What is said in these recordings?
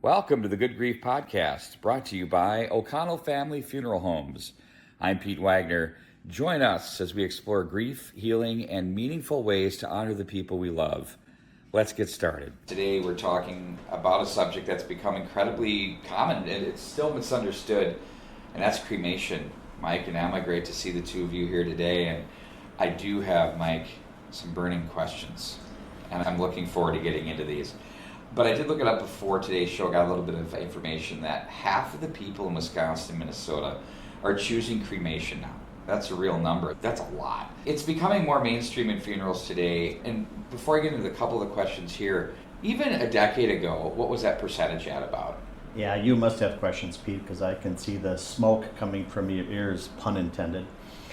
Welcome to the Good Grief Podcast, brought to you by O'Connell Family Funeral Homes. I'm Pete Wagner. Join us as we explore grief, healing, and meaningful ways to honor the people we love. Let's get started. Today we're talking about a subject that's become incredibly common, and it's still misunderstood, and that's cremation. Mike and Emma, great to see the two of you here today, and I do have, Mike, some burning questions, and I'm looking forward to getting into these. But I did look it up before today's show, got a little bit of information that half of the people in Wisconsin and Minnesota are choosing cremation now. That's a real number. That's a lot. It's becoming more mainstream in funerals today. And before I get into a couple of the questions here, even a decade ago, what was that percentage at about? Yeah, you must have questions, Pete, because I can see the smoke coming from your ears, pun intended.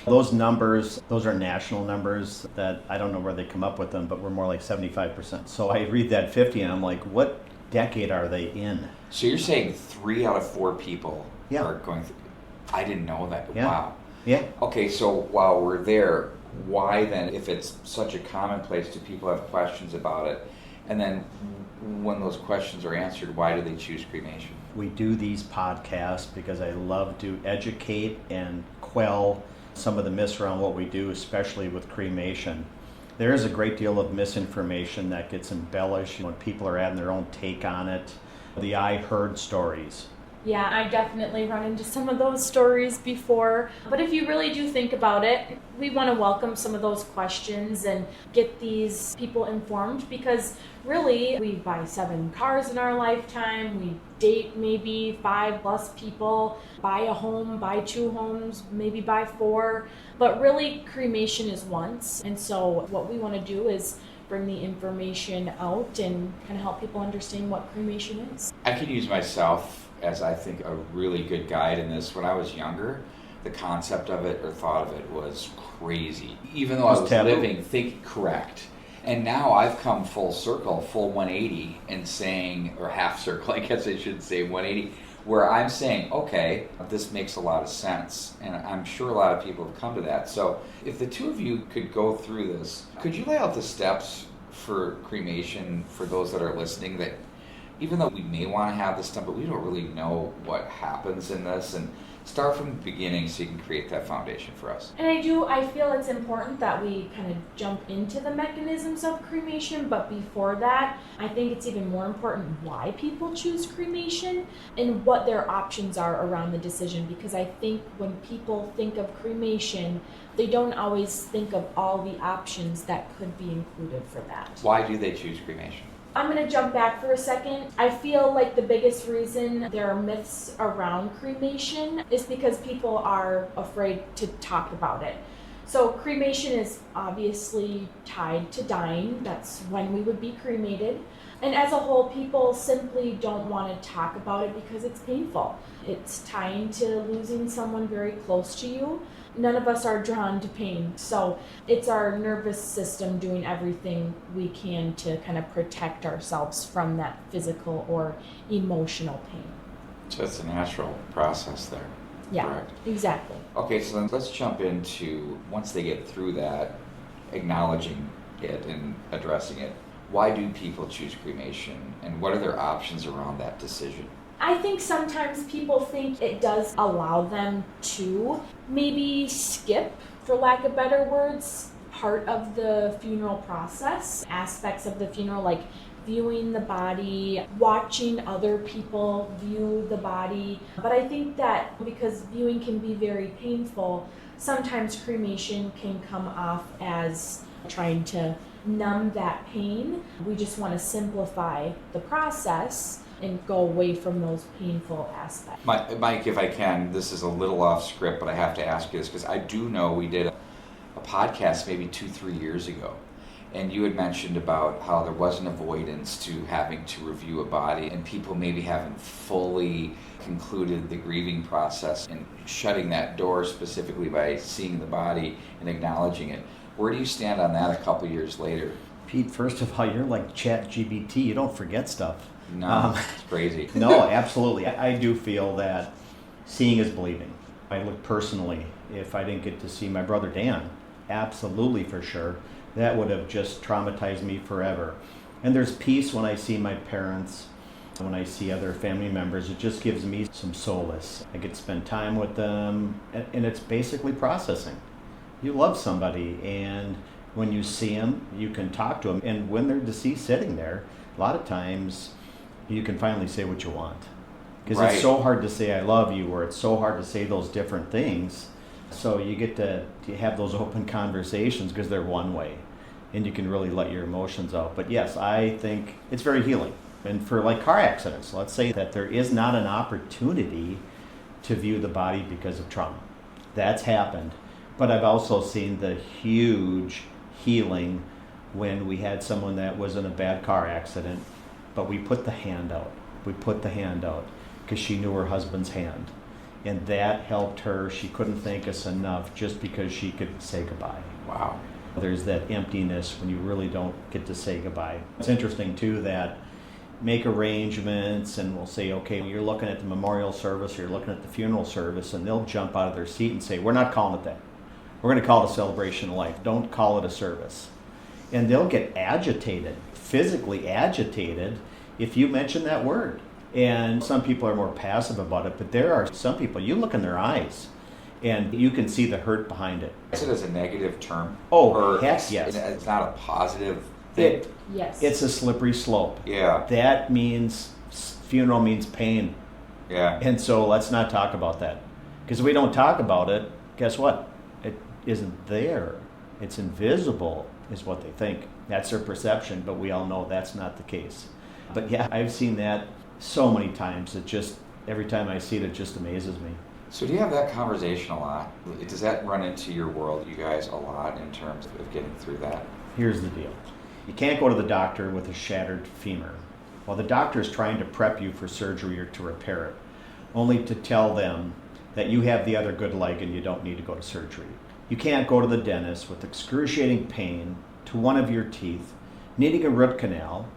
Those numbers, those are national numbers that I don't know where they come up with them, but we're more like 75%. So I read that 50 and I'm like, what decade are they in? So you're saying 3 out of 4 people Yeah. are going through. I didn't know that. Yeah. Wow. Yeah. Okay, so while we're there, why then, if it's such a commonplace, do people have questions about it? And then when those questions are answered, why do they choose cremation? We do these podcasts because I love to educate and quell some of the myths around what we do, especially with cremation. There is a great deal of misinformation that gets embellished when people are adding their own take on it. The I heard stories. Yeah, I definitely run into some of those stories before. But if you really do think about it, we want to welcome some of those questions and get these people informed, because really we buy 7 cars in our lifetime, we date maybe 5+ people, buy a home, buy 2 homes, maybe buy 4. But really cremation is once. And so what we want to do is bring the information out and kind of help people understand what cremation is. I can use myself as, I think, a really good guide in this. When I was younger, the concept of it or thought of it was crazy. Even though I was living, thinking correct. And now I've come full circle, full 180, and saying, or half circle, I guess I should say 180, where I'm saying, okay, this makes a lot of sense. And I'm sure a lot of people have come to that. So if the two of you could go through this, could you lay out the steps for cremation for those that are listening, that even though we may want to have this done, but we don't really know what happens in this, and start from the beginning so you can create that foundation for us. And I feel it's important that we kind of jump into the mechanisms of cremation, but before that, I think it's even more important why people choose cremation and what their options are around the decision, because I think when people think of cremation, they don't always think of all the options that could be included for that. Why do they choose cremation? I'm going to jump back for a second. I feel like the biggest reason there are myths around cremation is because people are afraid to talk about it. So cremation is obviously tied to dying. That's when we would be cremated. And as a whole, people simply don't want to talk about it because it's painful. It's tying to losing someone very close to you. None of us are drawn to pain. So it's our nervous system doing everything we can to kind of protect ourselves from that physical or emotional pain. So it's a natural process there. Yeah, correct? Exactly. Okay, so then let's jump into, once they get through that, acknowledging it and addressing it. Why do people choose cremation, and what are their options around that decision? I think sometimes people think it does allow them to maybe skip, for lack of better words, part of the funeral process, aspects of the funeral, like viewing the body, watching other people view the body. But I think that because viewing can be very painful, sometimes cremation can come off as trying to numb that pain. We just want to simplify the process and go away from those painful aspects. Mike, if I can, this is a little off script, but I have to ask you this because I do know we did a podcast maybe 2-3 years ago, and you had mentioned about how there was an avoidance to having to review a body, and people maybe haven't fully concluded the grieving process and shutting that door specifically by seeing the body and acknowledging it. Where do you stand on that a couple years later? Pete, first of all, you're like ChatGPT. You don't forget stuff. No, it's crazy. No, absolutely. I do feel that seeing is believing. I look personally, if I didn't get to see my brother Dan, absolutely for sure, that would have just traumatized me forever. And there's peace when I see my parents. When I see other family members, it just gives me some solace. I get to spend time with them, and it's basically processing. You love somebody, and when you see them, you can talk to them. And when they're deceased sitting there, a lot of times you can finally say what you want. Because Right. it's so hard to say I love you, or it's so hard to say those different things. So you get to have those open conversations because they're one way, and you can really let your emotions out. But yes, I think it's very healing. And for like car accidents, let's say that there is not an opportunity to view the body because of trauma. That's happened. But I've also seen the huge healing when we had someone that was in a bad car accident, but we put the hand out. We put the hand out because she knew her husband's hand. And that helped her. She couldn't thank us enough just because she could say goodbye. Wow. There's that emptiness when you really don't get to say goodbye. It's interesting too that make arrangements and we'll say, okay, you're looking at the memorial service or you're looking at the funeral service, and they'll jump out of their seat and say, we're not calling it that. We're going to call it a celebration of life. Don't call it a service. And they'll get agitated, physically agitated, if you mention that word. And some people are more passive about it, but there are some people, you look in their eyes and you can see the hurt behind it. Is it as a negative term? Oh, Or heck yes. It's not a positive thing? Yes. It's a slippery slope. Yeah. That means, funeral means pain. Yeah. And so let's not talk about that. Because if we don't talk about it, guess what? It isn't there. It's invisible, is what they think. That's their perception, but we all know that's not the case. But yeah, I've seen that so many times. It just, every time I see it, it just amazes me. So do you have that conversation a lot? Does that run into your world, you guys, a lot in terms of getting through that? Here's the deal. You can't go to the doctor with a shattered femur. While the doctor is trying to prep you for surgery or to repair it, only to tell them that you have the other good leg and you don't need to go to surgery. You can't go to the dentist with excruciating pain to one of your teeth, needing a root canal,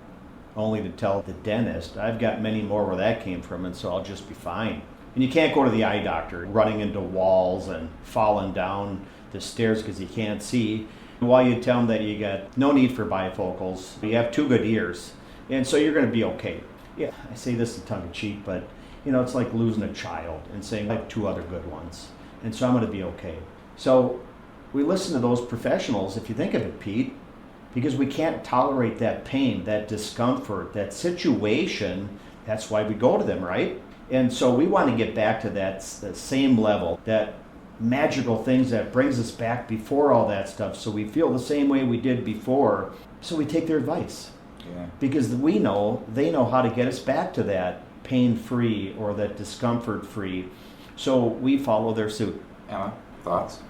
only to tell the dentist, I've got many more where that came from, and so I'll just be fine. And you can't go to the eye doctor running into walls and falling down the stairs because you can't see, while you tell them that you got no need for bifocals, you have 2 good ears, and so you're going to be okay. Yeah, I say this in tongue in cheek, but it's like losing a child and saying I have 2 other good ones, and so I'm going to be okay. So we listen to those professionals, if you think of it, Pete, because we can't tolerate that pain, that discomfort, that situation. That's why we go to them, right? And so we want to get back to that same level, that magical things that brings us back before all that stuff, so we feel the same way we did before. So we take their advice. Yeah. Because they know how to get us back to that pain-free or that discomfort-free. So we follow their suit. Emma, thoughts?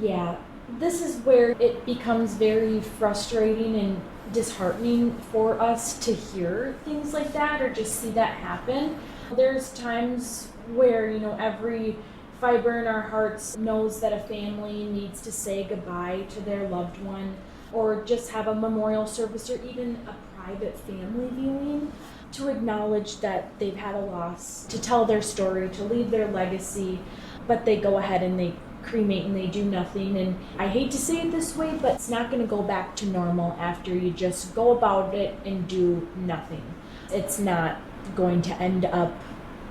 Yeah, this is where it becomes very frustrating and disheartening for us to hear things like that or just see that happen. There's times where, every fiber in our hearts knows that a family needs to say goodbye to their loved one, or just have a memorial service, or even a private family viewing to acknowledge that they've had a loss, to tell their story, to leave their legacy, but they go ahead and they cremate and they do nothing. And I hate to say it this way, but it's not going to go back to normal after you just go about it and do nothing. It's not going to end up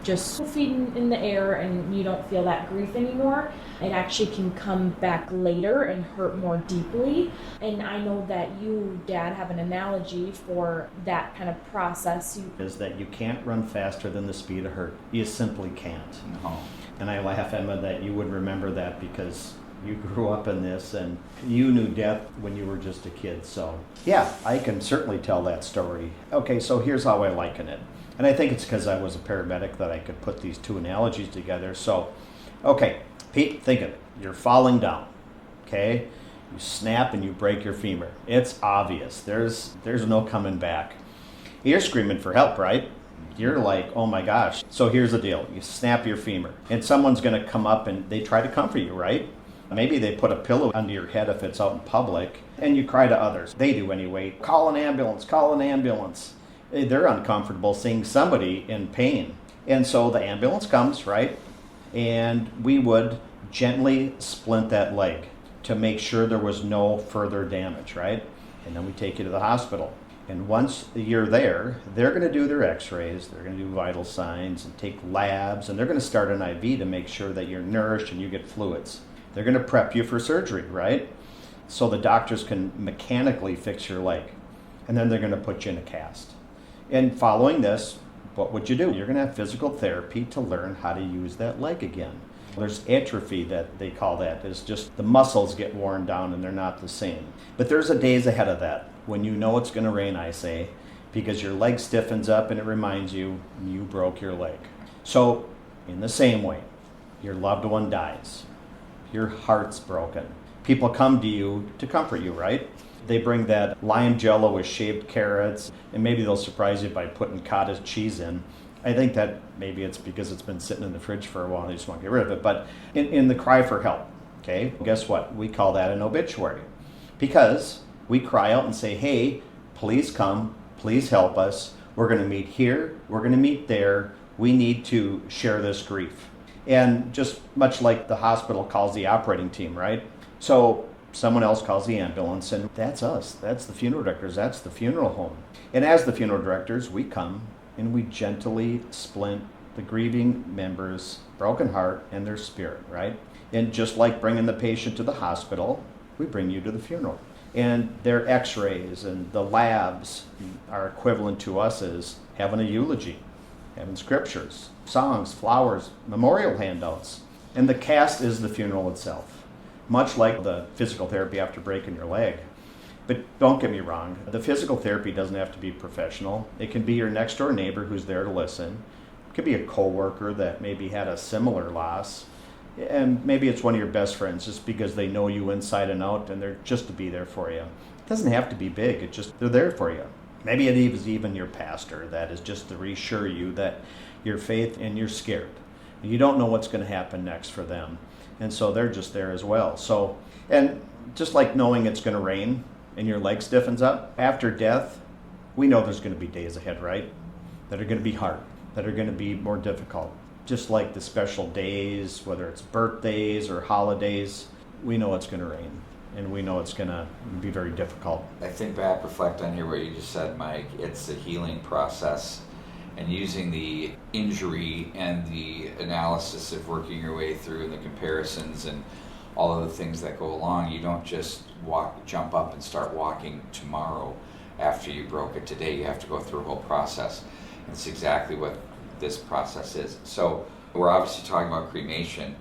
just feeding in the air and you don't feel that grief anymore. It actually can come back later and hurt more deeply. And I know that you, Dad, have an analogy for that kind of process. Is that you can't run faster than the speed of hurt. You simply can't. No. And I laugh, Emma, that you would remember that because you grew up in this and you knew death when you were just a kid. So yeah, I can certainly tell that story. Okay, so here's how I liken it. And I think it's because I was a paramedic that I could put these 2 analogies together. So, okay, Pete, think of it. You're falling down, okay? You snap and you break your femur. It's obvious. There's no coming back. You're screaming for help, right? You're like, oh my gosh. So here's the deal. You snap your femur and someone's going to come up and they try to comfort you, right? Maybe they put a pillow under your head if it's out in public and you cry to others. They do anyway. Call an ambulance, call an ambulance. They're uncomfortable seeing somebody in pain. And so the ambulance comes, right? And we would gently splint that leg to make sure there was no further damage, right? And then we take you to the hospital. And once you're there, they're going to do their x-rays, they're going to do vital signs and take labs, and they're going to start an IV to make sure that you're nourished and you get fluids. They're going to prep you for surgery, right? So the doctors can mechanically fix your leg. And then they're going to put you in a cast. And following this, what would you do? You're going to have physical therapy to learn how to use that leg again. There's atrophy, that they call that. It's just the muscles get worn down and they're not the same. But there's a days ahead of that when you know it's going to rain, I say, because your leg stiffens up and it reminds you you broke your leg. So in the same way, your loved one dies. Your heart's broken. People come to you to comfort you, right? They bring that lime jello with shaved carrots, and maybe they'll surprise you by putting cottage cheese in. I think that maybe it's because it's been sitting in the fridge for a while and they just want to get rid of it. But in the cry for help, okay, guess what? We call that an obituary. Because we cry out and say, hey, please come, please help us. We're going to meet here, we're going to meet there. We need to share this grief. And just much like the hospital calls the operating team, right? So someone else calls the ambulance, and that's us. That's the funeral directors. That's the funeral home. And as the funeral directors, we come and we gently splint the grieving member's broken heart and their spirit, right? And just like bringing the patient to the hospital, we bring you to the funeral. And their x-rays and the labs are equivalent to us as having a eulogy, having scriptures, songs, flowers, memorial handouts. And the cast is the funeral itself, much like the physical therapy after breaking your leg. But don't get me wrong, the physical therapy doesn't have to be professional. It can be your next door neighbor who's there to listen. It could be a coworker that maybe had a similar loss. And maybe it's one of your best friends just because they know you inside and out and they're just to be there for you. It doesn't have to be big, it's just they're there for you. Maybe it is even your pastor that is just to reassure you that your faith and you're scared. You don't know what's going to happen next for them. And so they're just there as well. So, and just like knowing it's going to rain and your leg stiffens up, after death, we know there's going to be days ahead, right? That are going to be hard, that are going to be more difficult. Just like the special days, whether it's birthdays or holidays, we know it's going to rain and we know it's going to be very difficult. I think back, reflect on here what you just said, Mike. It's the healing process and using the injury and the analysis of working your way through and the comparisons and all of the things that go along. You don't just jump up and start walking tomorrow after you broke it today. You have to go through a whole process. And it's exactly what this process is. So we're obviously talking about cremation.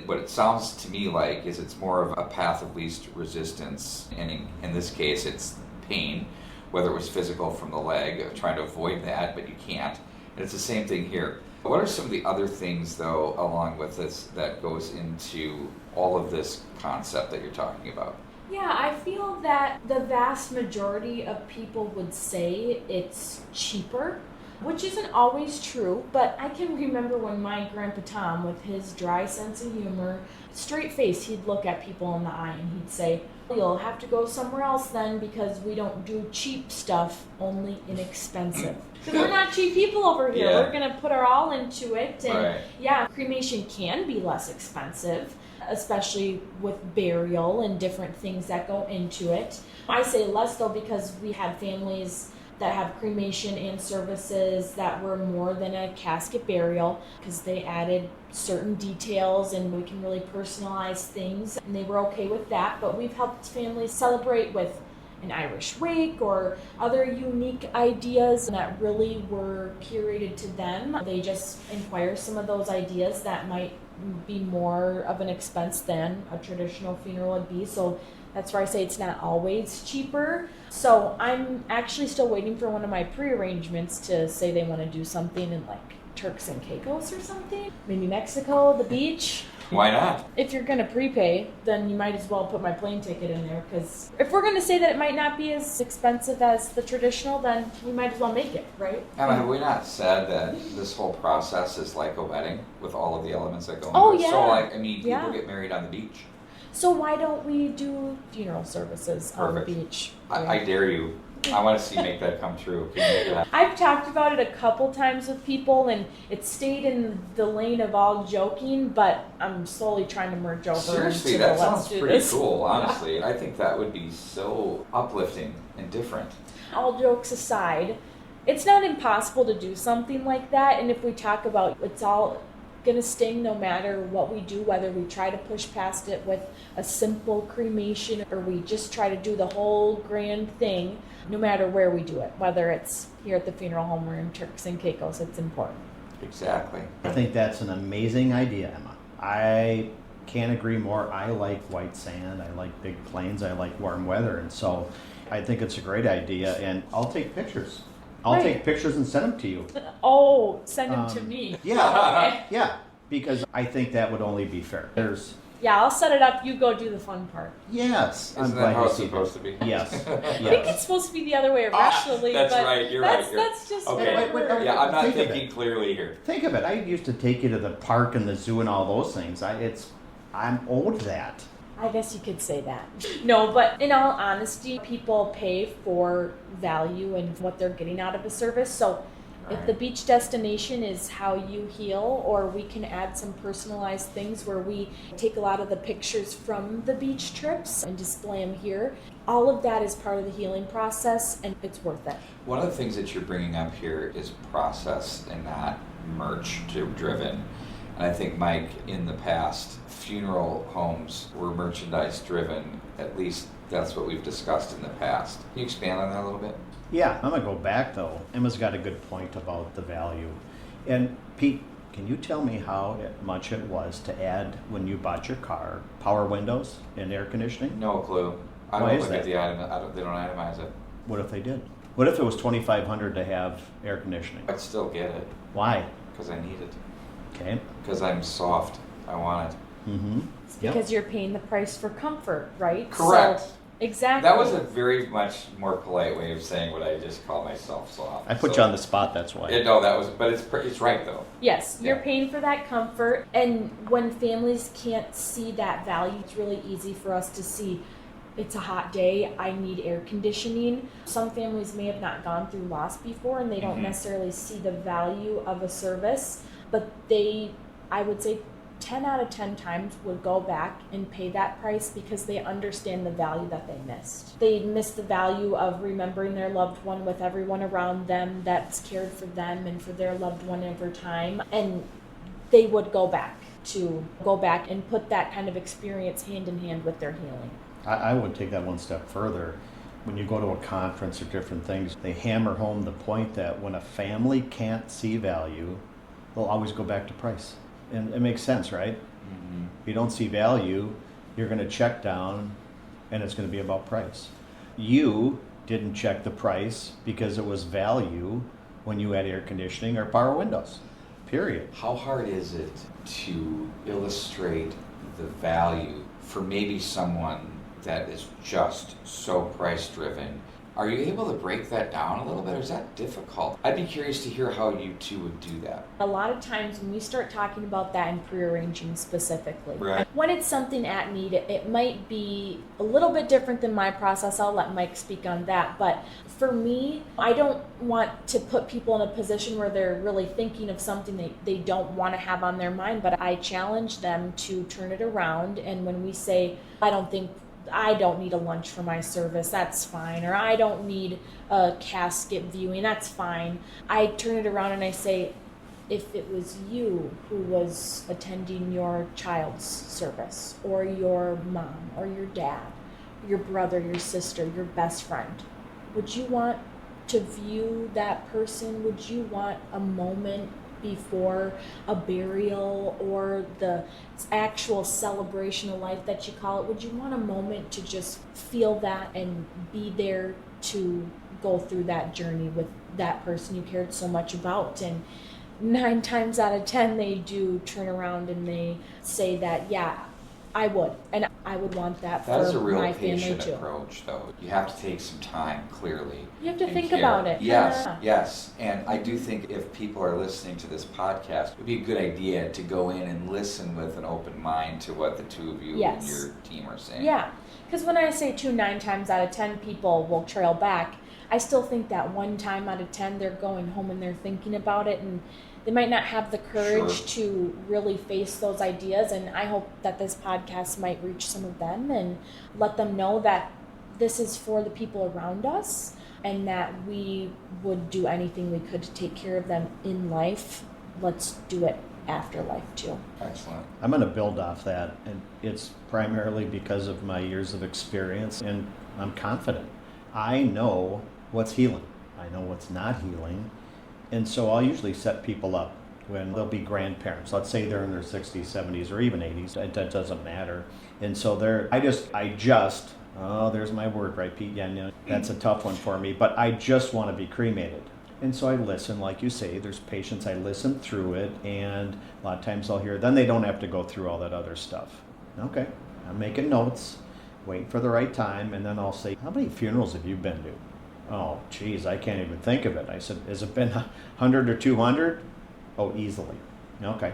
What it sounds to me like is it's more of a path of least resistance, and in this case it's pain, whether it was physical from the leg, trying to avoid that, but you can't. And it's the same thing here. What are some of the other things, though, along with this that goes into all of this concept that you're talking about? Yeah, I feel that the vast majority of people would say it's cheaper, which isn't always true, but I can remember when my Grandpa Tom, with his dry sense of humor, straight face, he'd look at people in the eye and he'd say, you'll have to go somewhere else then because we don't do cheap stuff, only inexpensive. Because we're not cheap people over here. Yeah. We're going to put our all into it. And Right. yeah, cremation can be less expensive, especially with burial and different things that go into it. I say less though because we had families that have cremation and services that were more than a casket burial because they added certain details and we can really personalize things, and they were okay with that. But we've helped families celebrate with an Irish wake or other unique ideas that really were curated to them. They just inquire some of those ideas that might be more of an expense than a traditional funeral would be. So that's why I say it's not always cheaper. So I'm actually still waiting for one of my pre-arrangements to say they want to do something in like Turks and Caicos or something. Maybe Mexico, the beach. Why not? If you're going to prepay, then you might as well put my plane ticket in there, because if we're going to say that it might not be as expensive as the traditional, then we might as well make it, right? Emma, have we not said that this whole process is like a wedding with all of the elements that go into Oh, it? yeah. So, like, I mean, people Yeah. get married on the beach. So why don't we do funeral services on the Perfect. beach? I dare you I want to see make that come true. Can you make that? I've talked about it a couple times with people, and it stayed in the lane of all joking, but I'm slowly trying to merge over Seriously, into that the let's sounds do pretty this. cool, honestly. I think that would be so uplifting and different. All jokes aside, it's not impossible to do something like that, and if we talk about it's all gonna sting no matter what we do, whether we try to push past it with a simple cremation or we just try to do the whole grand thing, no matter where we do it, whether it's here at the funeral home or in Turks and Caicos, it's important. Exactly. I think that's an amazing idea, Emma. I can't agree more. I like white sand, I like big plains, I like warm weather, and so I think it's a great idea, and I'll take pictures. I'll Right. take pictures and send them to you. Oh, send them to me. Yeah, Okay. yeah, because I think that would only be fair. There's, Yeah, I'll set it up, you go do the fun part. yes, I'm Isn't that glad how you it's see supposed that. to be? Yes, I think yes. it's supposed to be the other way around, actually, that's but right, you're that's, right, you're- that's just okay. what I Wait, heard. Yeah, I'm not Think of thinking it. clearly here. Think of it. I used to take you to the park and the zoo and all those things. I'm owed that. I guess you could say that. No, but in all honesty, people pay for value and what they're getting out of a service. So if the beach destination is how you heal, or we can add some personalized things where we take a lot of the pictures from the beach trips and display them here, all of that is part of the healing process, and it's worth it. One of the things that you're bringing up here is process and not merch driven. And I think, Mike, in the past, funeral homes were merchandise driven. At least that's what we've discussed in the past. Can you expand on that a little bit? Yeah, I'm gonna go back though. Emma's got a good point about the value. And Pete, can you tell me how much it was to add when you bought your car, power windows and air conditioning? No clue. I Why don't is look at that? the item. They don't itemize it. What if they did? What if it was $2,500 to have air conditioning? I'd still get it Why? because I need it. Okay. Because I'm soft. I want it. Mm-hmm. It's because you're paying the price for comfort, right? Correct. So, exactly. That was a very much more polite way of saying what I just call myself soft. I put you on the spot, that's why. No, that was, but it's right though. Yes, you're Yeah. paying for that comfort, and when families can't see that value, it's really easy for us to see it's a hot day, I need air conditioning. Some families may have not gone through loss before and they don't Mhm. necessarily see the value of a service, but I would say 10 out of 10 times would go back and pay that price because they understand the value that they missed. They missed the value of remembering their loved one with everyone around them that's cared for them and for their loved one over time. And they would go back and put that kind of experience hand in hand with their healing. I would take that one step further. When you go to a conference or different things, they hammer home the point that when a family can't see value, they'll always go back to price. And it makes sense, right? Mm-hmm. If you don't see value, you're going to check down and it's going to be about price. You didn't check the price because it was value when you had air conditioning or power windows, period. How hard is it to illustrate the value for maybe someone that is just so price driven? Are you able to break that down a little bit, or is that difficult? I'd be curious to hear how you two would do that. A lot of times when we start talking about that in prearranging specifically, Right. when it's something at need, it might be a little bit different than my process. I'll let Mike speak on that. But for me, I don't want to put people in a position where they're really thinking of something they don't want to have on their mind, but I challenge them to turn it around. And when we say, I don't need a lunch for my service, that's fine. Or I don't need a casket viewing, that's fine. I turn it around and I say, if it was you who was attending your child's service, or your mom, or your dad, your brother, your sister, your best friend, would you want to view that person? Would you want a moment before a burial or the actual celebration of life that you call it? Would you want a moment to just feel that and be there to go through that journey with that person you cared so much about? And 9 times out of 10 they do turn around and they say that, yeah, I would, and I would want that That is a for real my family patient too. approach, though. You have to take some time, clearly. You have to and think care. about it. Yes, Yeah. yes. And I do think if people are listening to this podcast, it would be a good idea to go in and listen with an open mind to what the two of you Yes. and your team are saying. Yeah, because when I say 9 times out of 10 people will trail back, I still think that one time out of 10 they're going home and they're thinking about it, and they might not have the courage to really face those ideas. And I hope that this podcast might reach some of them and let them know that this is for the people around us, and that we would do anything we could to take care of them in life. Let's do it after life too. Excellent. I'm going to build off that, and it's primarily because of my years of experience, and I'm confident. I know what's healing. I know what's not healing. And so I'll usually set people up when they'll be grandparents. Let's say they're in their 60s, 70s, or even 80s. That doesn't matter. And so there's my word, right, Pete? Yeah, no, that's a tough one for me. But I just want to be cremated. And so I listen, like you say, there's patience. I listen through it, and a lot of times I'll hear, then they don't have to go through all that other stuff. Okay, I'm making notes, waiting for the right time, and then I'll say, how many funerals have you been to? Oh, geez, I can't even think of it. I said, has it been 100 or 200? Oh, easily. Okay,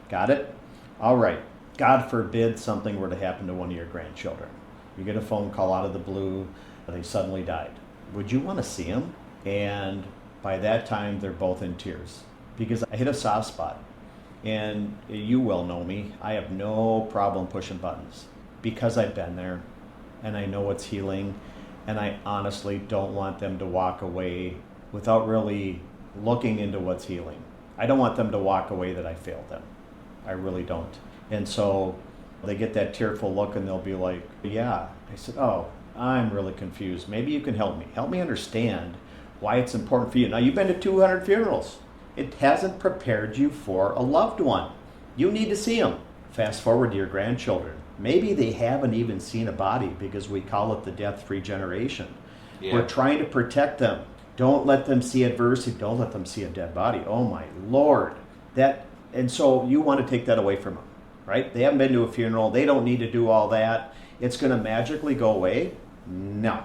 got it? All right, God forbid something were to happen to one of your grandchildren. You get a phone call out of the blue, they suddenly died. Would you want to see them? And by that time, they're both in tears because I hit a soft spot. And you well know me, I have no problem pushing buttons because I've been there and I know what's healing, and I honestly don't want them to walk away without really looking into what's healing. I don't want them to walk away that I failed them. I really don't. And so they get that tearful look and they'll be like, yeah. I said, oh, I'm really confused. Maybe you can help me. Help me understand why it's important for you. Now, you've been to 200 funerals. It hasn't prepared you for a loved one. You need to see them. Fast forward to your grandchildren. Maybe they haven't even seen a body because we call it the death-free generation. Yeah. We're trying to protect them. Don't let them see adversity. Don't let them see a dead body. Oh my Lord. And so you want to take that away from them, right? They haven't been to a funeral. They don't need to do all that. It's going to magically go away? No,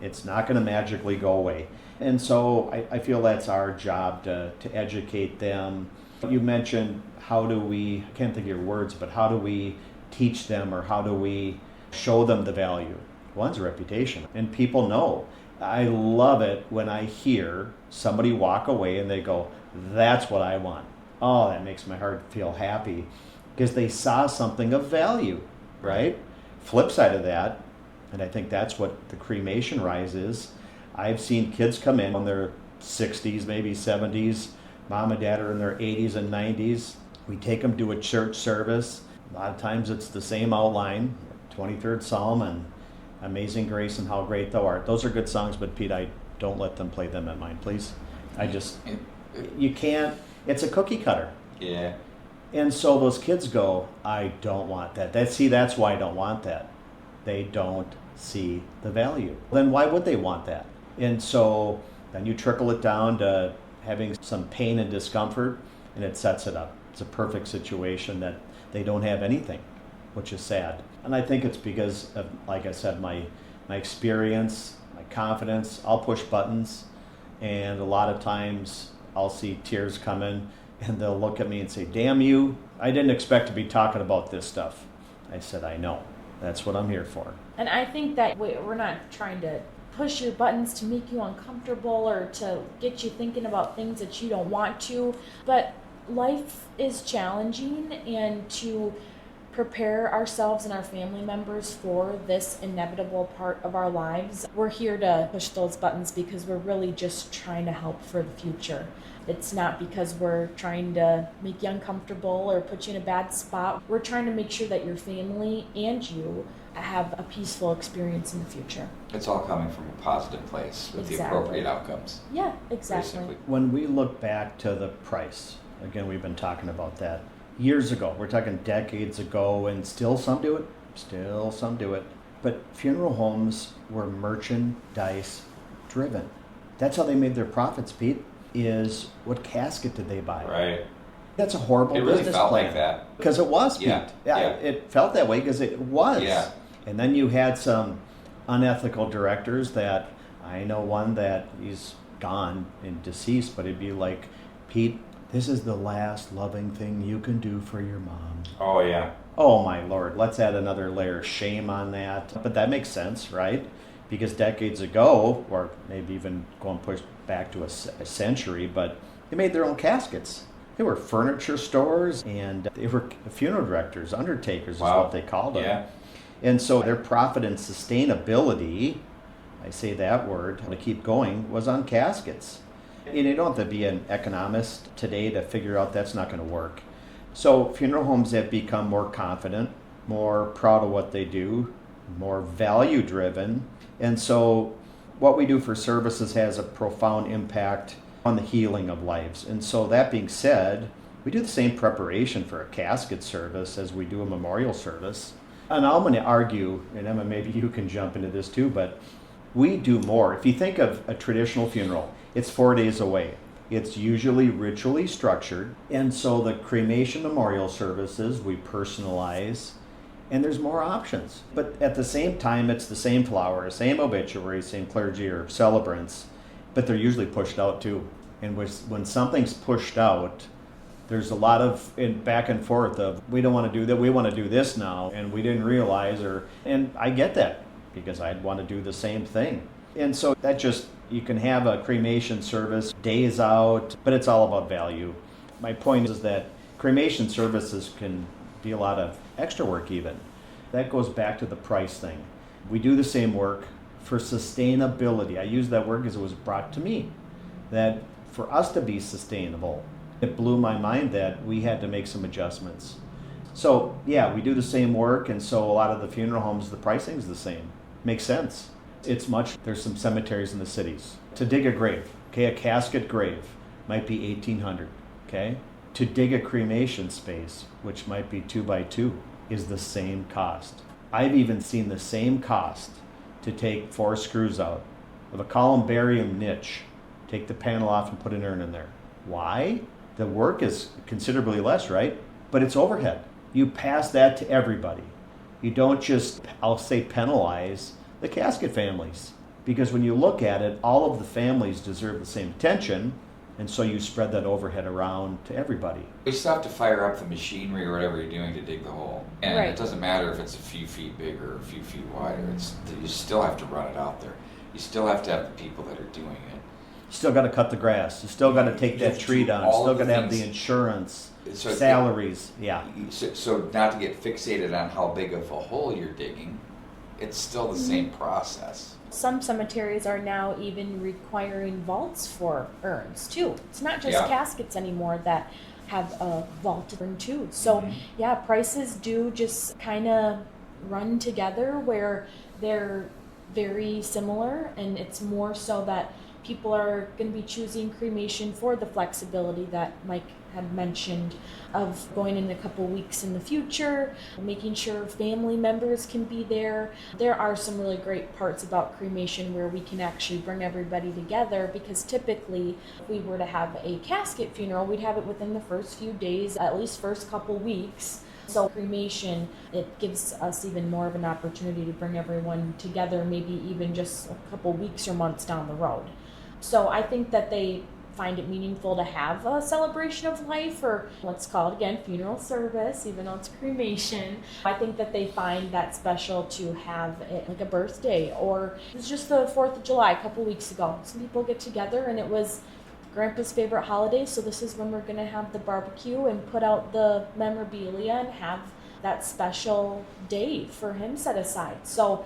it's not going to magically go away. And so I feel that's our job to educate them. You mentioned I can't think of your words, but how do we teach them, or how do we show them the value? One's a reputation, and people know. I love it when I hear somebody walk away and they go, that's what I want. Oh, that makes my heart feel happy because they saw something of value, right? Flip side of that, and I think that's what the cremation rise is. I've seen kids come in their 60s, maybe 70s. Mom and dad are in their 80s and 90s. We take them to a church service. A lot of times it's the same outline, 23rd Psalm and Amazing Grace and How Great Thou Art. Those are good songs, but Pete, I don't let them play them at mine, please. You can't, it's a cookie cutter. Yeah. And so those kids go, I don't want that. That's why I don't want that. They don't see the value. Then why would they want that? And so then you trickle it down to having some pain and discomfort, and it sets it up. It's a perfect situation that they don't have anything, which is sad. And I think it's because of, like I said, my experience, my confidence. I'll push buttons, and a lot of times I'll see tears coming, and they'll look at me and say, damn you, I didn't expect to be talking about this stuff. I said, I know. That's what I'm here for. And I think that we're not trying to push your buttons to make you uncomfortable or to get you thinking about things that you don't want to, but life is challenging, and to prepare ourselves and our family members for this inevitable part of our lives, we're here to push those buttons because we're really just trying to help for the future. It's not because we're trying to make you uncomfortable or put you in a bad spot. We're trying to make sure that your family and you have a peaceful experience in the future. It's all coming from a positive place with the appropriate outcomes. Yeah, exactly. When we look back to the price, again, we've been talking about that years ago. We're talking decades ago, and still some do it. But funeral homes were merchandise driven. That's how they made their profits, Pete, is what casket did they buy? Right. That's a horrible business plan. It really felt like that. Because it was, Pete. Yeah. It felt that way because it was. Yeah. And then you had some unethical directors that, I know one that he's gone and deceased, but it'd be like, Pete, this is the last loving thing you can do for your mom. Oh, yeah. Oh, my Lord. Let's add another layer of shame on that. But that makes sense, right? Because decades ago, or maybe even going push back to a century, but they made their own caskets. They were furniture stores, and they were funeral directors, undertakers is what they called them. Yeah. And so their profit and sustainability, I say that word to keep going, was on caskets. And you don't have to be an economist today to figure out that's not going to work. So funeral homes have become more confident, more proud of what they do, more value driven. And so what we do for services has a profound impact on the healing of lives. And so that being said, we do the same preparation for a casket service as we do a memorial service. And I'm going to argue, and Emma, maybe you can jump into this too, but we do more. If you think of a traditional funeral, it's 4 days away. It's usually ritually structured. And so the cremation memorial services, we personalize, and there's more options. But at the same time, it's the same flowers, same obituary, same clergy or celebrants, but they're usually pushed out too. And when something's pushed out, there's a lot of back and forth of, we don't want to do that, we want to do this now, and we didn't realize, and I get that, because I'd want to do the same thing. And so that just, you can have a cremation service days out, but it's all about value. My point is that cremation services can be a lot of extra work even. That goes back to the price thing. We do the same work for sustainability. I use that word because it was brought to me, that for us to be sustainable, it blew my mind that we had to make some adjustments. So yeah, we do the same work, and so a lot of the funeral homes, the pricing's the same. Makes sense. It's there's some cemeteries in the cities. To dig a grave, okay, a casket grave might be $1,800, okay? To dig a cremation space, which might be 2 by 2, is the same cost. I've even seen the same cost to take 4 screws out of a columbarium niche, take the panel off and put an urn in there. Why? The work is considerably less, right? But it's overhead. You pass that to everybody. You don't just, I'll say, penalize the casket families. Because when you look at it, all of the families deserve the same attention, and so you spread that overhead around to everybody. You still have to fire up the machinery or whatever you're doing to dig the hole. And Right. It doesn't matter if it's a few feet bigger or a few feet wider. You still have to run it out there. You still have to have the people that are doing it. You still got to cut the grass. You still got to take that tree down. You still got to have the insurance, salaries. Yeah. So not to get fixated on how big of a hole you're digging, it's still the same process. Some cemeteries are now even requiring vaults for urns too. It's not just Yeah. caskets anymore that have a vaulted urn too. So yeah, prices do just kind of run together where they're very similar, and it's more so that people are going to be choosing cremation for the flexibility that Mike had mentioned of going in a couple weeks in the future, making sure family members can be there. There are some really great parts about cremation where we can actually bring everybody together, because typically if we were to have a casket funeral, we'd have it within the first few days, at least first couple weeks. So cremation, it gives us even more of an opportunity to bring everyone together, maybe even just a couple weeks or months down the road. So I think that they find it meaningful to have a celebration of life, or let's call it again funeral service, even though it's cremation. I think that they find that special to have it like a birthday, or it was just the 4th of July a couple weeks ago. Some people get together and it was Grandpa's favorite holiday, so this is when we're going to have the barbecue and put out the memorabilia and have that special day for him set aside. So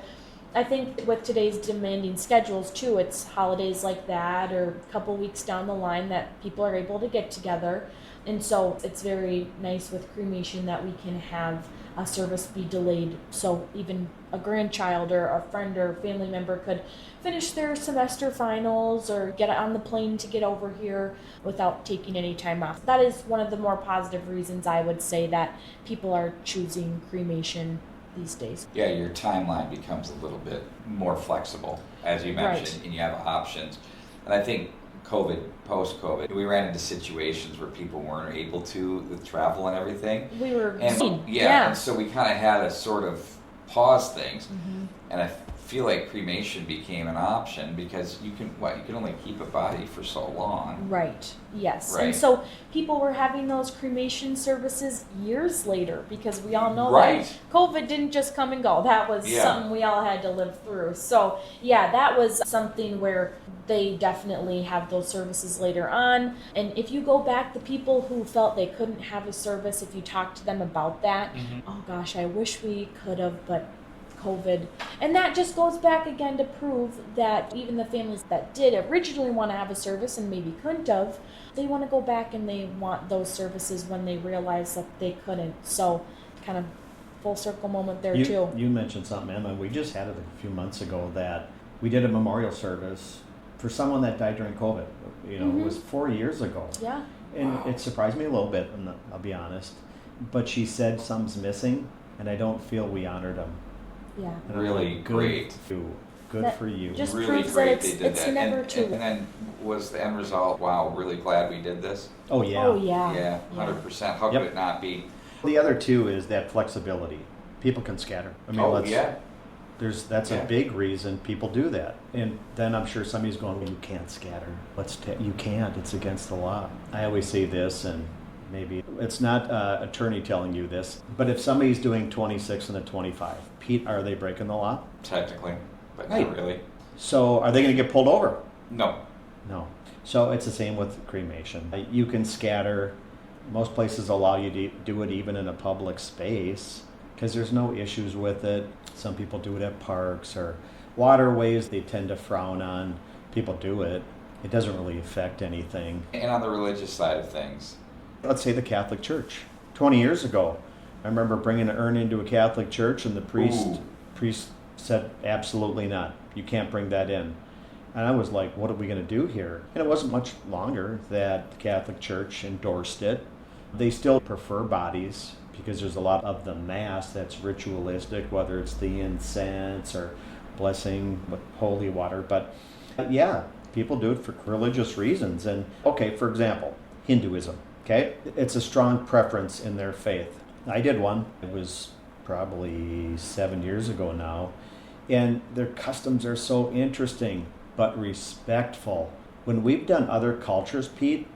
I think with today's demanding schedules too, it's holidays like that or a couple weeks down the line that people are able to get together. And so it's very nice with cremation that we can have a service be delayed, so even a grandchild or a friend or family member could finish their semester finals or get on the plane to get over here without taking any time off. That is one of the more positive reasons I would say that people are choosing cremation these days. Yeah, your timeline becomes a little bit more flexible, as you mentioned, and you have options. And I think post-COVID, we ran into situations where people weren't able to with travel and everything. We were and so we kind of had to sort of pause things. And I feel like cremation became an option because you can only keep a body for so long. Right, yes. Right. And so people were having those cremation services years later because we all know Right. that COVID didn't just come and go. That was Yeah. something we all had to live through. So, yeah, that was something where they definitely have those services later on. And if you go back, the people who felt they couldn't have a service, if you talk to them about that, oh gosh, I wish we could have, but COVID. And that just goes back again to prove that even the families that did originally want to have a service and maybe couldn't have, they want to go back and they want those services when they realize that they couldn't. So kind of full circle moment there too. You mentioned something, Emma. We just had it a few months ago that we did a memorial service for someone that died during COVID. It was 4 years ago. Yeah. And it surprised me a little bit, I'll be honest. But she said something's missing, and I don't feel we honored them. Yeah. And I'm Really like, great. Good That for you. just Really proves great that they did it's that. never and, too and then was the end result, wow, really glad we did this? Oh, yeah. Oh yeah. Yeah, 100%. How Yep. could it not be? The other two is that flexibility. People can scatter. I mean, that's Yeah. a big reason people do that. And then I'm sure somebody's going, well, you can't scatter. You can't. It's against the law. I always say this, and maybe it's not attorney telling you this, but if somebody's doing 26 and a 25, Pete, are they breaking the law? Technically, but Right. not really. So are they going to get pulled over? No. No. So it's the same with cremation. You can scatter. Most places allow you to do it even in a public space because there's no issues with it. Some people do it at parks or waterways. They tend to frown on. People do it. It doesn't really affect anything. And on the religious side of things, Let's say the Catholic Church. 20 years ago, I remember bringing an urn into a Catholic church and the priest said, absolutely not. You can't bring that in. And I was like, what are we going to do here? And it wasn't much longer that the Catholic Church endorsed it. They still prefer bodies because there's a lot of the Mass that's ritualistic, whether it's the incense or blessing with holy water. But yeah, people do it for religious reasons. And okay, for example, Hinduism. Okay, it's a strong preference in their faith. I did one. It was probably 7 years ago now. And their customs are so interesting, but respectful. When we've done other cultures, Pete,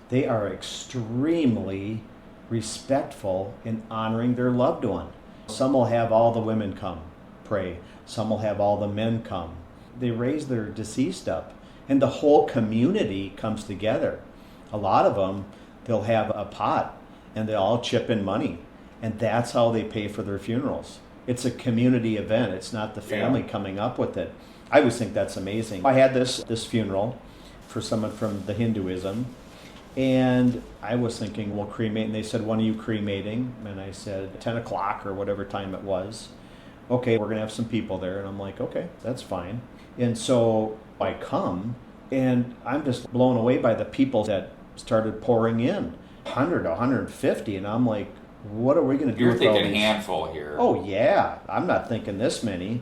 they are extremely respectful in honoring their loved one. Some will have all the women come, pray. Some will have all the men come. They raise their deceased up, and the whole community comes together. A lot of them, they'll have a pot, and they all chip in money, and that's how they pay for their funerals. It's a community event. It's not the family coming up with it. I always think that's amazing. I had this funeral for someone from the Hinduism, and I was thinking, well, cremate. And they said, when are you cremating? And I said, 10 o'clock or whatever time it was. Okay, we're going to have some people there. And I'm like, okay, that's fine. And so I come, and I'm just blown away by the people that started pouring in, 100, 150. And I'm like, what are we going to do you're with all thinking these? handful here. Oh, yeah. I'm not thinking this many.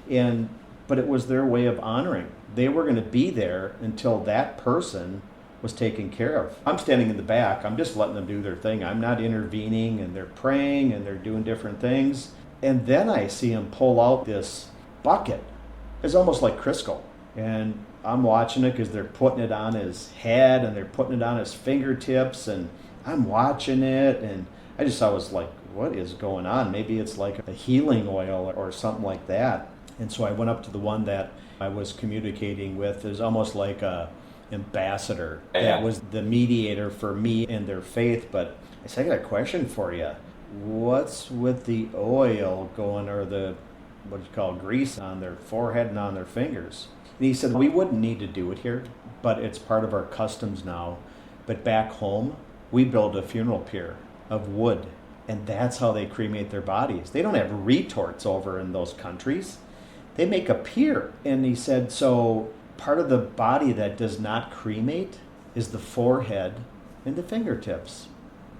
But it was their way of honoring. They were going to be there until that person was taken care of. I'm standing in the back. I'm just letting them do their thing. I'm not intervening, and they're praying, and they're doing different things. And then I see him pull out this bucket. It's almost like Crisco. And I'm watching it because they're putting it on his head, and they're putting it on his fingertips, and I'm watching it, and I was like, what is going on? Maybe it's like a healing oil or something like that. And so I went up to the one that I was communicating with. It was almost like a ambassador that was the mediator for me and their faith. But I said, I got a question for you. What's with the oil going, or the what you call grease on their forehead and on their fingers? And he said, we wouldn't need to do it here, but it's part of our customs now. But back home, we build a funeral pyre of wood, and that's how they cremate their bodies. They don't have retorts over in those countries. They make a pyre. And he said, so part of the body that does not cremate is the forehead and the fingertips,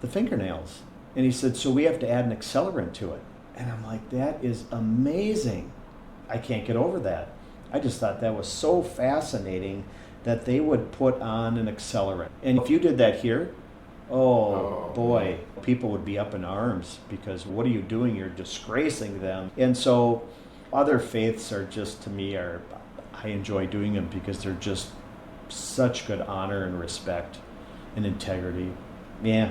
the fingernails. And he said, so we have to add an accelerant to it. And I'm like, that is amazing. I can't get over that. I just thought that was so fascinating that they would put on an accelerant. And if you did that here, oh boy, people would be up in arms because what are you doing? You're disgracing them. And so Other faiths are just, to me, I enjoy doing them because they're just such good honor and respect and integrity. Yeah,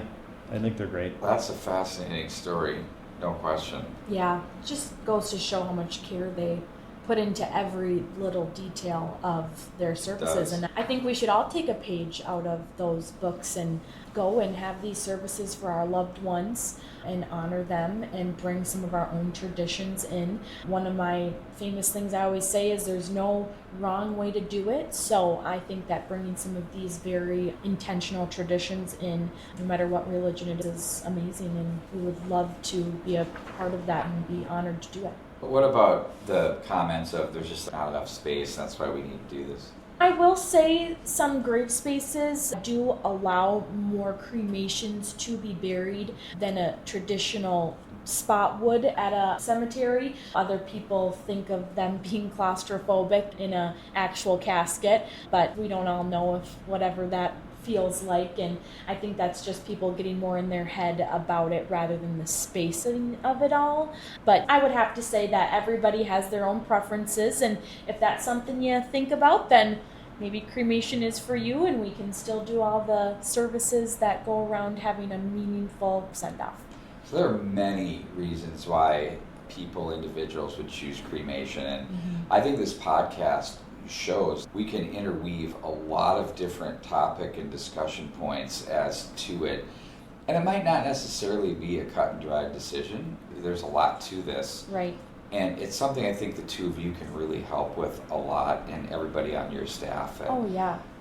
I think they're great. That's a fascinating story, no question. Yeah, it just goes to show how much care they put into every little detail of their services. Does. And I think we should all take a page out of those books and go and have these services for our loved ones and honor them and bring some of our own traditions in. One of my famous things I always say is there's no wrong way to do it. So I think that bringing some of these very intentional traditions in, no matter what religion it is amazing, and we would love to be a part of that and be honored to do it. But what about the comments of there's just not enough space, that's why we need to do this? I will say some grave spaces do allow more cremations to be buried than a traditional spot would at a cemetery. Other people think of them being claustrophobic in an actual casket, but we don't all know if whatever that feels like, and I think that's just people getting more in their head about it rather than the spacing of it all. But I would have to say that everybody has their own preferences, and if that's something you think about, then maybe cremation is for you, and we can still do all the services that go around having a meaningful send-off. So there are many reasons why people, individuals would choose cremation, and I think this podcast shows we can interweave a lot of different topic and discussion points as to it. And it might not necessarily be a cut and dried decision. There's a lot to this. Right. And it's something I think the two of you can really help with a lot, and everybody on your staff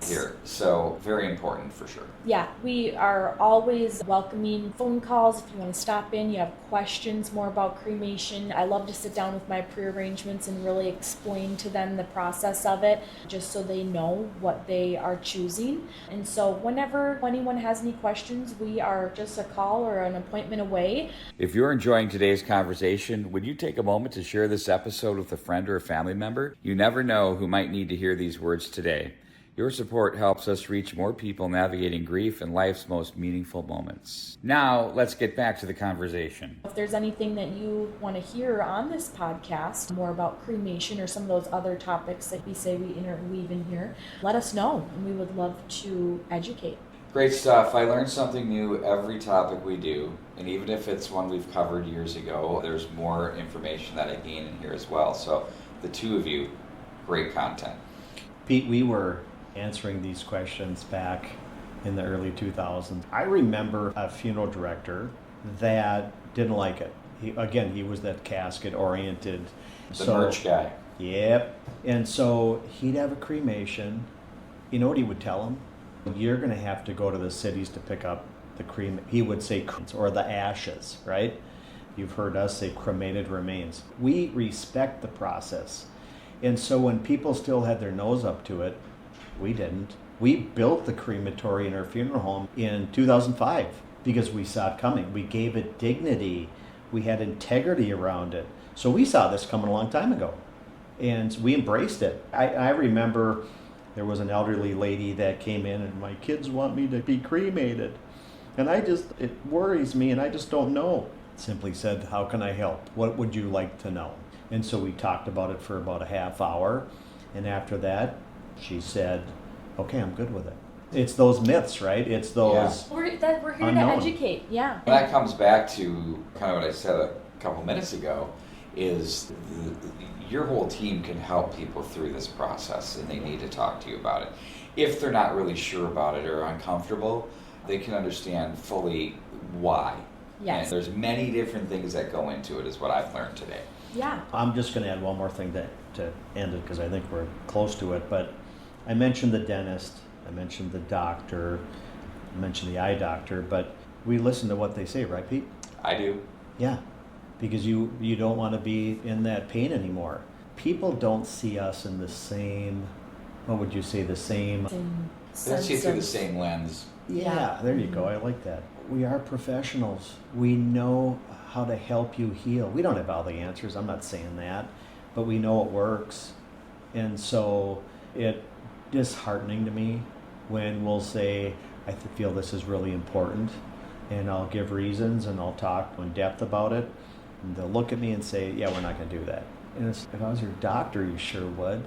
here. So very important for sure. Yeah, we are always welcoming phone calls if you want to stop in, you have questions more about cremation. I love to sit down with my pre-arrangements and really explain to them the process of it, just so they know what they are choosing. And so whenever anyone has any questions, we are just a call or an appointment away. If you're enjoying today's conversation, would you take a moment to share this episode with a friend or a family member? You never know who might need to hear these words today. Your support helps us reach more people navigating grief and life's most meaningful moments. Now, let's get back to the conversation. If there's anything that you want to hear on this podcast, more about cremation or some of those other topics that we say we interweave in here, let us know, and we would love to educate. Great stuff. I learn something new every topic we do, and even if it's one we've covered years ago, there's more information that I gain in here as well. So the two of you, great content. Pete, we were answering these questions back in the early 2000s. I remember a funeral director that didn't like it. He was that casket oriented. The merch guy. Yep. And so he'd have a cremation. You know what he would tell him? You're going to have to go to the cities to pick up the he would say, or the ashes, right? You've heard us say cremated remains. We respect the process. And so when people still had their nose up to it, we didn't. We built the crematory in our funeral home in 2005 because we saw it coming. We gave it dignity. We had integrity around it. So we saw this coming a long time ago, and we embraced it. I remember there was an elderly lady that came in, and my kids want me to be cremated. And it worries me, and I just don't know. Simply said, how can I help? What would you like to know? And so we talked about it for about a half hour. And after that, she said, okay, I'm good with it. It's those myths, right? It's those We're here unknown. to educate, yeah. And that comes back to kind of what I said a couple minutes ago, is your whole team can help people through this process, and they need to talk to you about it. If they're not really sure about it or uncomfortable, they can understand fully why. Yes. And there's many different things that go into it, is what I've learned today. Yeah. I'm just going to add one more thing to end it because I think we're close to it. But I mentioned the dentist, I mentioned the doctor, I mentioned the eye doctor, but we listen to what they say, right, Pete? I do. Yeah, because you don't want to be in that pain anymore. People don't see us in the same, what would you say, the same? They don't see it through the same lens. Yeah, there you go. I like that. We are professionals. We know how to help you heal. We don't have all the answers. I'm not saying that, but we know it works. And so it disheartening to me when we'll say, I feel this is really important, and I'll give reasons and I'll talk in depth about it. And they'll look at me and say, yeah, we're not going to do that. And if I was your doctor, you sure would.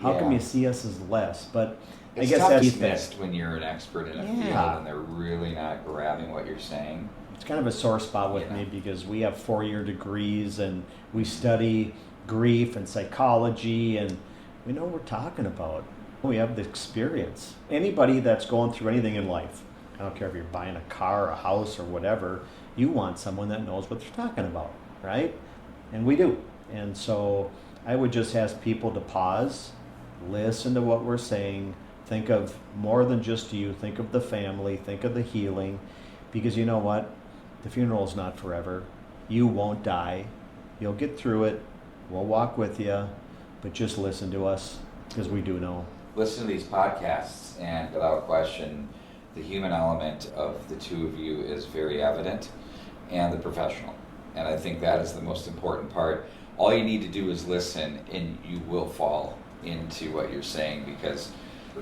How come Yeah. you see us as less? But I It's guess tough that's to be missed when you're an expert in a field Yeah. and they're really not grabbing what you're saying. it's kind of a sore spot with Yeah. me because we have 4-year degrees and we study grief and psychology and we know what we're talking about. We have the experience. Anybody that's going through anything in life, I don't care if you're buying a car, a house, or whatever, you want someone that knows what they're talking about, right? And we do. And so I would just ask people to pause, listen to what we're saying, think of more than just you, think of the family, think of the healing, because you know what? The funeral is not forever. You won't die. You'll get through it. We'll walk with you, but just listen to us because we do know. Listen to these podcasts, and without question, the human element of the two of you is very evident, and the professional. And I think that is the most important part. All you need to do is listen, and you will fall into what you're saying because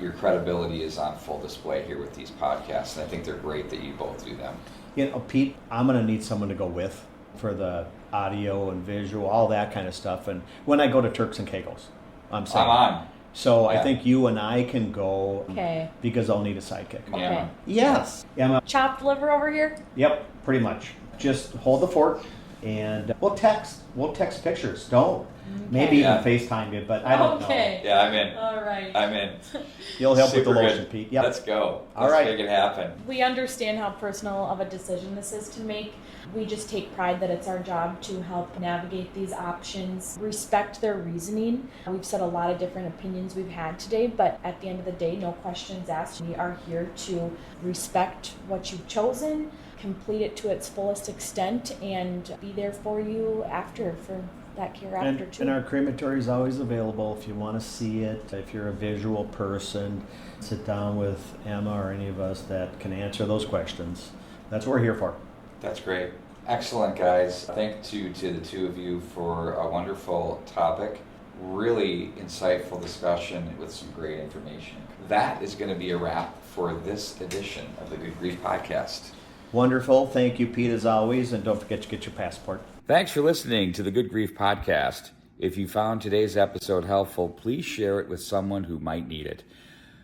your credibility is on full display here with these podcasts. And I think they're great that you both do them. You know, Pete, I'm going to need someone to go with for the audio and visual, all that kind of stuff. And when I go to Turks and Caicos, I'm saying. I'm on. So Yeah. I think you and I can go Okay. because I'll need a sidekick. Yeah. Yes. Emma. Chopped liver over here? Yep, pretty much. Just hold the fort and we'll text. We'll text pictures. Don't. Maybe Yeah. even FaceTime you, but I don't Okay. Yeah, I'm in. All right. I'm in. know. You'll help with the Super lotion, good. Pete. Yep. Let's go. All Let's right. make it happen. We understand how personal of a decision this is to make. We just take pride that it's our job to help navigate these options, respect their reasoning. We've said a lot of different opinions we've had today, but at the end of the day, no questions asked. We are here to respect what you've chosen, complete it to its fullest extent, and be there for you after for that care after too. And our crematory is always available if you want to see it. If you're a visual person, sit down with Emma or any of us that can answer those questions. That's what we're here for. That's great. Excellent, guys. Thank you to the two of you for a wonderful topic. Really insightful discussion with some great information. That is going to be a wrap for this edition of the Good Grief Podcast. Wonderful. Thank you, Pete, as always. And don't forget to get your passport. Thanks for listening to the Good Grief Podcast. If you found today's episode helpful, please share it with someone who might need it.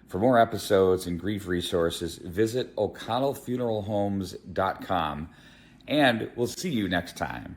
For more episodes and grief resources, visit o'connellfuneralhomes.com, and we'll see you next time.